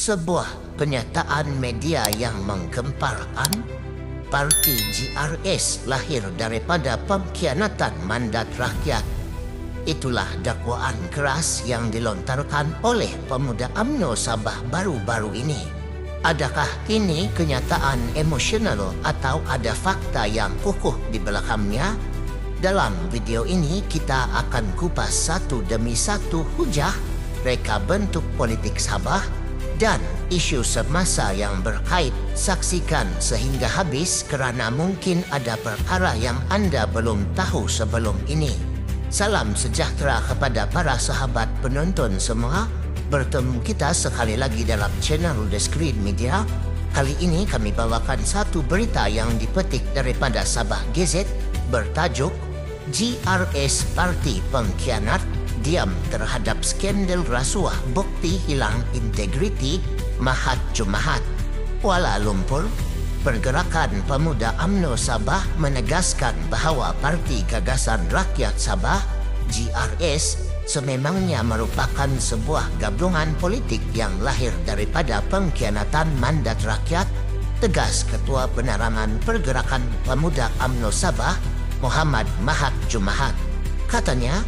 sebuah penyataan media yang menggemparkan. Parti GRS lahir daripada pengkhianatan mandat rakyat. Itulah dakwaan keras yang dilontarkan oleh pemuda UMNO Sabah baru-baru ini. Adakah ini kenyataan emosional atau ada fakta yang kukuh di belakangnya? Dalam video ini kita akan kupas satu demi satu hujah, reka bentuk politik Sabah, dan isu semasa yang berkait. Saksikan sehingga habis kerana mungkin ada perkara yang anda belum tahu sebelum ini. Salam sejahtera kepada para sahabat penonton semua. Bertemu kita sekali lagi dalam channel The Screen Media. Kali ini kami bawakan satu berita yang dipetik daripada Sabah Gazette bertajuk GRS Parti Pengkhianat diam terhadap skandal rasuah bukti hilang integriti Mahat Jumahat. Kuala Lumpur, Pergerakan Pemuda UMNO Sabah menegaskan bahawa Parti Gagasan Rakyat Sabah GRS sememangnya merupakan sebuah gabungan politik yang lahir daripada pengkhianatan mandat rakyat, tegas Ketua Penerangan Pergerakan Pemuda UMNO Sabah Muhammad Mahat Jumahat. Katanya,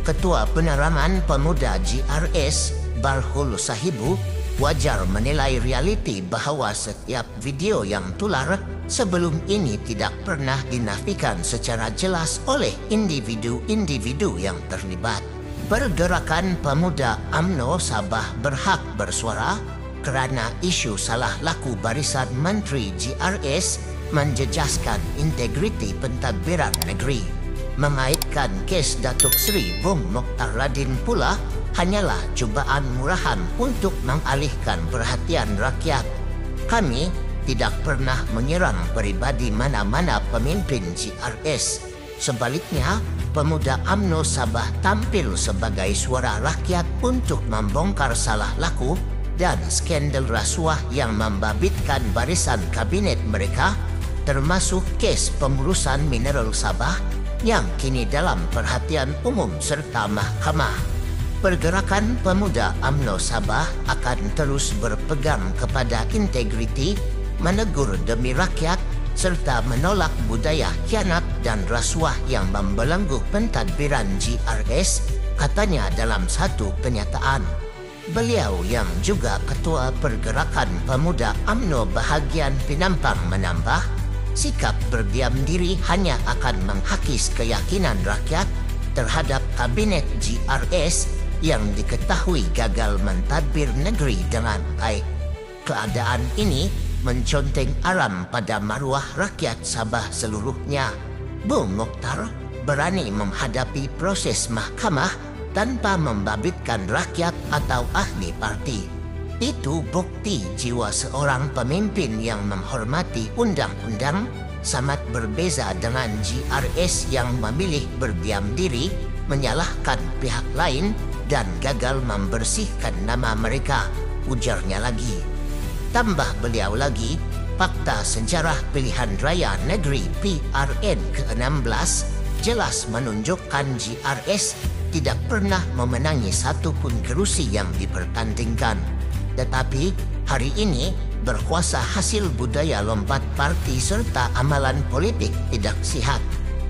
Ketua Penerangan Pemuda GRS Barhul Sahibu wajar menilai realiti bahawa setiap video yang tular sebelum ini tidak pernah dinafikan secara jelas oleh individu-individu yang terlibat. Pergerakan Pemuda UMNO Sabah berhak bersuara kerana isu salah laku barisan Menteri GRS menjejaskan integriti pentadbiran negeri. Mengaitkan kes Datuk Seri Bung Mokhtar Radin pula hanyalah cubaan murahan untuk mengalihkan perhatian rakyat. Kami tidak pernah menyerang peribadi mana-mana pemimpin GRS. Sebaliknya, Pemuda UMNO Sabah tampil sebagai suara rakyat untuk membongkar salah laku dan skandal rasuah yang membabitkan barisan kabinet mereka, termasuk kes pengurusan mineral Sabah yang kini dalam perhatian umum serta mahkamah. Pergerakan Pemuda UMNO Sabah akan terus berpegang kepada integriti, menegur demi rakyat serta menolak budaya khianat dan rasuah yang membelenggu pentadbiran GRS, katanya dalam satu kenyataan. Beliau yang juga Ketua Pergerakan Pemuda UMNO bahagian Penampang menambah, sikap berdiam diri hanya akan menghakis keyakinan rakyat terhadap kabinet GRS yang diketahui gagal mentadbir negeri dengan baik. Keadaan ini menconteng aram pada maruah rakyat Sabah seluruhnya. Bung Mokhtar berani menghadapi proses mahkamah tanpa membabitkan rakyat atau ahli parti. Itu bukti jiwa seorang pemimpin yang menghormati undang-undang, sangat berbeza dengan GRS yang memilih berdiam diri, menyalahkan pihak lain dan gagal membersihkan nama mereka, ujarnya lagi. Tambah beliau lagi, fakta sejarah pilihan raya negeri PRN ke-16 jelas menunjukkan GRS tidak pernah memenangi satu pun kerusi yang dipertandingkan. Tetapi hari ini berkuasa hasil budaya lompat parti serta amalan politik tidak sihat.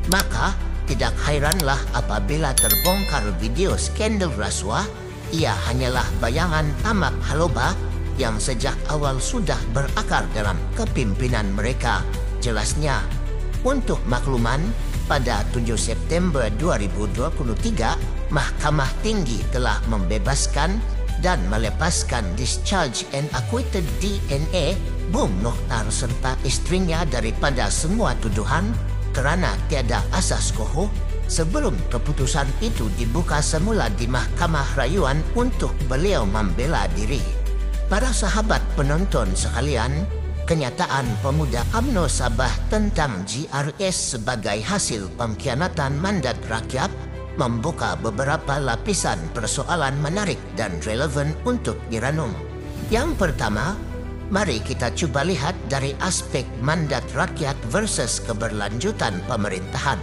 Maka tidak hairanlah apabila terbongkar video skandal rasuah, ia hanyalah bayangan tamak haloba yang sejak awal sudah berakar dalam kepimpinan mereka, jelasnya. Untuk makluman, pada 7 September 2023, Mahkamah Tinggi telah membebaskan dan melepaskan discharge and acquitted DNA Bung Mokhtar serta istrinya daripada semua tuduhan kerana tiada asas kokoh sebelum keputusan itu dibuka semula di Mahkamah Rayuan untuk beliau membela diri. Para sahabat penonton sekalian, kenyataan Pemuda UMNO Sabah tentang GRS sebagai hasil pengkhianatan mandat rakyat membuka beberapa lapisan persoalan menarik dan relevan untuk direnung. Yang pertama, mari kita cuba lihat dari aspek mandat rakyat versus keberlanjutan pemerintahan.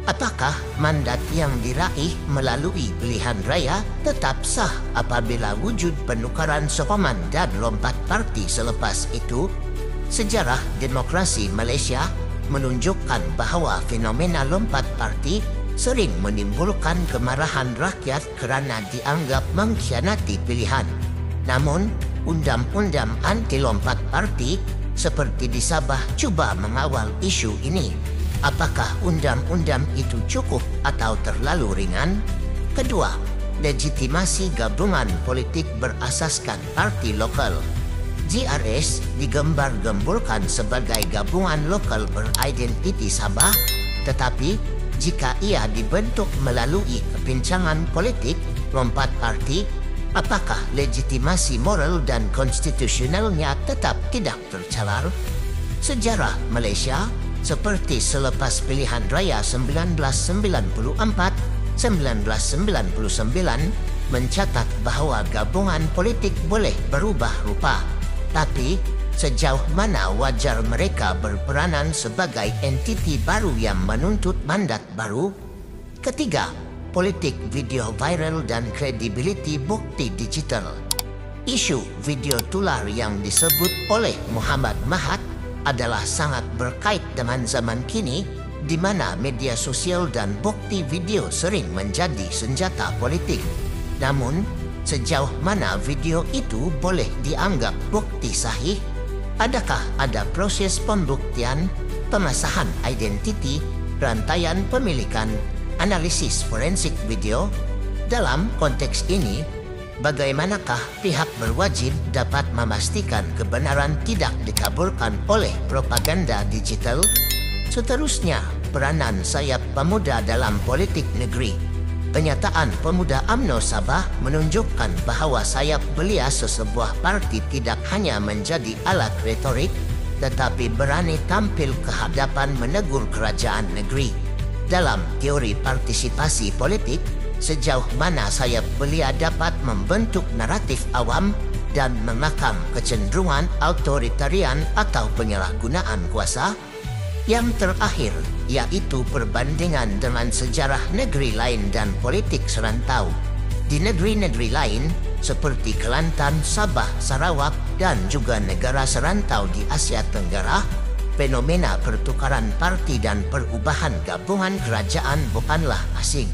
Apakah mandat yang diraih melalui pilihan raya tetap sah apabila wujud penukaran sokongan dan lompat parti selepas itu? Sejarah demokrasi Malaysia menunjukkan bahawa fenomena lompat parti sering menimbulkan kemarahan rakyat kerana dianggap mengkhianati pilihan. Namun, undang-undang anti lompat parti seperti di Sabah cuba mengawal isu ini. Apakah undang-undang itu cukup atau terlalu ringan? Kedua, legitimasi gabungan politik berasaskan parti lokal. GRS digembar-gemburkan sebagai gabungan lokal beridentiti Sabah, tetapi jika ia dibentuk melalui kepincangan politik lompat parti, apakah legitimasi moral dan konstitusionalnya tetap tidak tercalar? Sejarah Malaysia seperti selepas pilihan raya 1994, 1999 mencatat bahawa gabungan politik boleh berubah rupa. Tapi, sejauh mana wajar mereka berperanan sebagai entiti baru yang menuntut mandat baru? Ketiga, politik video viral dan kredibiliti bukti digital. Isu video tular yang disebut oleh Muhammad Mahat adalah sangat berkait dengan zaman kini di mana media sosial dan bukti video sering menjadi senjata politik. Namun, sejauh mana video itu boleh dianggap bukti sahih? Adakah ada proses pembuktian, pemasahan identiti, rantaian pemilikan, analisis forensik video? Dalam konteks ini, bagaimanakah pihak berwajib dapat memastikan kebenaran tidak dikaburkan oleh propaganda digital? Seterusnya, peranan sayap pemuda dalam politik negeri. Penyataan pemuda UMNO Sabah menunjukkan bahawa sayap belia sesebuah parti tidak hanya menjadi alat retorik, tetapi berani tampil ke hadapan menegur kerajaan negeri. Dalam teori partisipasi politik, sejauh mana sayap belia dapat membentuk naratif awam dan mengakam kecenderungan authoritarian atau penyalahgunaan kuasa? Yang terakhir, yaitu perbandingan dengan sejarah negeri lain dan politik serantau. Di negeri-negeri lain, seperti Kelantan, Sabah, Sarawak, dan juga negara serantau di Asia Tenggara, fenomena pertukaran parti dan perubahan gabungan kerajaan bukanlah asing.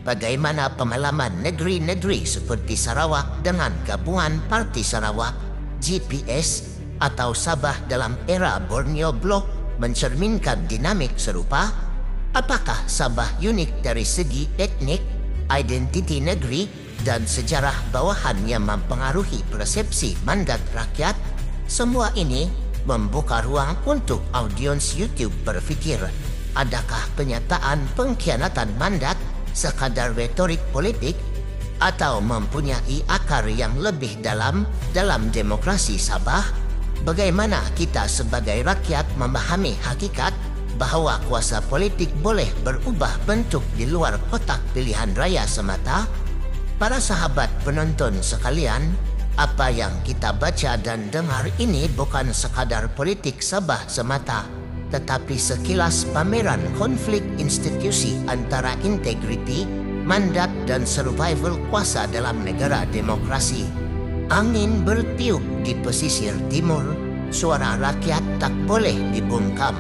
Bagaimana pengalaman negeri-negeri seperti Sarawak dengan gabungan Parti Sarawak, GPS, atau Sabah dalam era Borneo Bloc mencerminkan dinamik serupa? Apakah Sabah unik dari segi etnik, identiti negeri, dan sejarah bawahan yang mempengaruhi persepsi mandat rakyat? Semua ini membuka ruang untuk audiens YouTube berfikir, adakah penyataan pengkhianatan mandat sekadar retorik politik atau mempunyai akar yang lebih dalam demokrasi Sabah? Bagaimana kita sebagai rakyat memahami hakikat bahawa kuasa politik boleh berubah bentuk di luar kotak pilihan raya semata? Para sahabat penonton sekalian, apa yang kita baca dan dengar ini bukan sekadar politik Sabah semata, tetapi sekilas pameran konflik institusi antara integriti, mandat dan survival kuasa dalam negara demokrasi. Angin bertiup di pesisir timur, suara rakyat tak boleh dibungkam.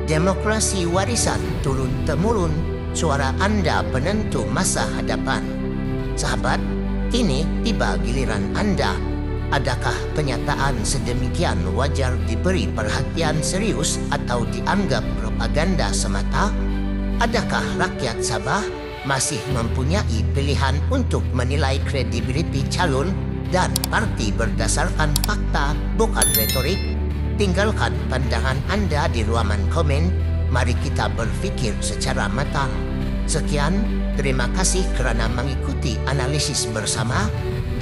Demokrasi warisan turun-temurun, suara Anda penentu masa hadapan. Sahabat, kini tiba giliran Anda. Adakah penyataan sedemikian wajar diberi perhatian serius atau dianggap propaganda semata? Adakah rakyat Sabah masih mempunyai pilihan untuk menilai kredibiliti calon dan parti berdasarkan fakta, bukan retorik? Tinggalkan pandangan Anda di ruangan komen. Mari kita berfikir secara matang. Sekian, terima kasih kerana mengikuti analisis bersama.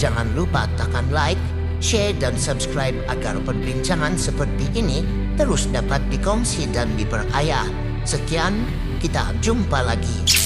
Jangan lupa tekan like, share dan subscribe agar perbincangan seperti ini terus dapat dikongsi dan diperkaya. Sekian, kita jumpa lagi.